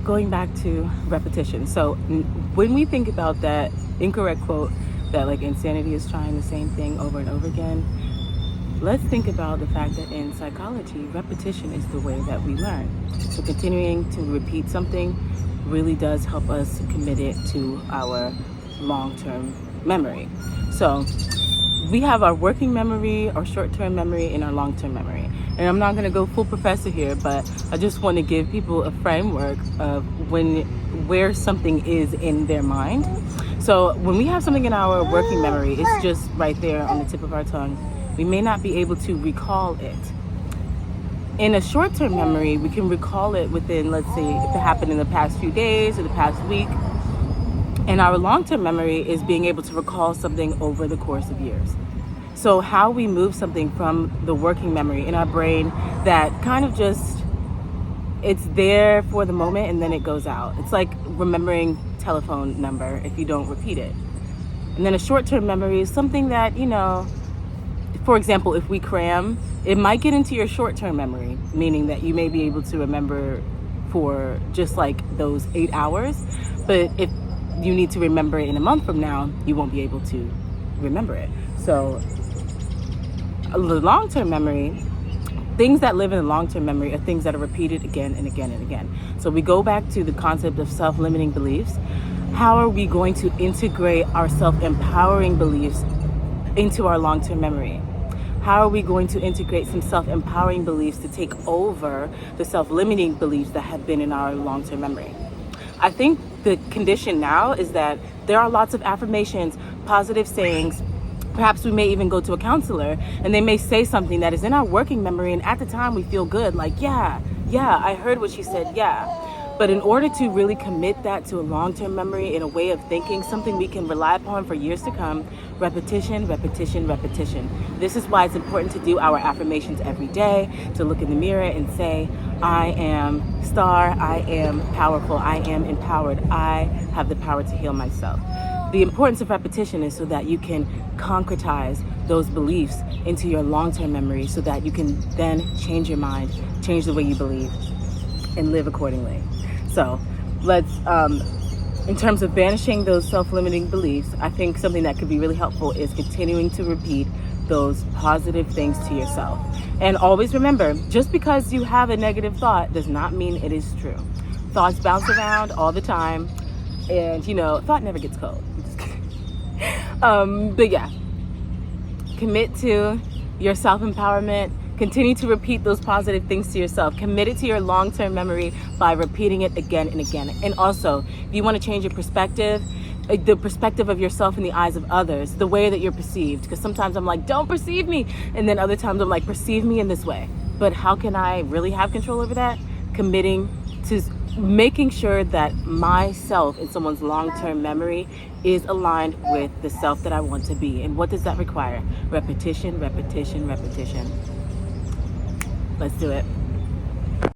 going back to repetition. So when we think about that incorrect quote that like insanity is trying the same thing over and over again, let's think about the fact that in psychology, repetition is the way that we learn. So continuing to repeat something really does help us commit it to our long-term memory. So we have our working memory, our short-term memory, and our long-term memory. And I'm not going to go full professor here, but I just want to give people a framework of where something is in their mind. So when we have something in our working memory, it's just right there on the tip of our tongue. We may not be able to recall it. In a short-term memory, we can recall it within, let's say, if it happened in the past few days or the past week. And our long-term memory is being able to recall something over the course of years. So how we move something from the working memory in our brain that kind of just, it's there for the moment and then it goes out. It's like remembering telephone number if you don't repeat it. And then a short-term memory is something that, for example, if we cram, it might get into your short-term memory, meaning that you may be able to remember for just like those 8 hours. But if you need to remember it in a month from now, you won't be able to remember it. So the long-term memory, things that live in the long-term memory are things that are repeated again and again and again. So we go back to the concept of self-limiting beliefs. How are we going to integrate our self-empowering beliefs into our long-term memory? How are we going to integrate some self-empowering beliefs to take over the self-limiting beliefs that have been in our long-term memory? I think the condition now is that there are lots of affirmations, positive sayings. Perhaps we may even go to a counselor and they may say something that is in our working memory, and at the time we feel good, like, yeah, I heard what she said, yeah. But in order to really commit that to a long-term memory in a way of thinking, something we can rely upon for years to come, repetition, repetition, repetition. This is why it's important to do our affirmations every day, to look in the mirror and say, I am star, I am powerful, I am empowered, I have the power to heal myself. The importance of repetition is so that you can concretize those beliefs into your long-term memory so that you can then change your mind, change the way you believe, and live accordingly. So let's, in terms of banishing those self-limiting beliefs, I think something that could be really helpful is continuing to repeat those positive things to yourself. And always remember, just because you have a negative thought does not mean it is true. Thoughts bounce around all the time, and thought never gets cold. I'm just kidding. But yeah, commit to your self-empowerment. Continue to repeat those positive things to yourself. Commit it to your long-term memory by repeating it again and again. And also, if you want to change your perspective, the perspective of yourself in the eyes of others, the way that you're perceived. Because sometimes I'm like, don't perceive me. And then other times I'm like, perceive me in this way. But how can I really have control over that? Committing to making sure that myself in someone's long-term memory is aligned with the self that I want to be. And what does that require? Repetition, repetition, repetition. Let's do it.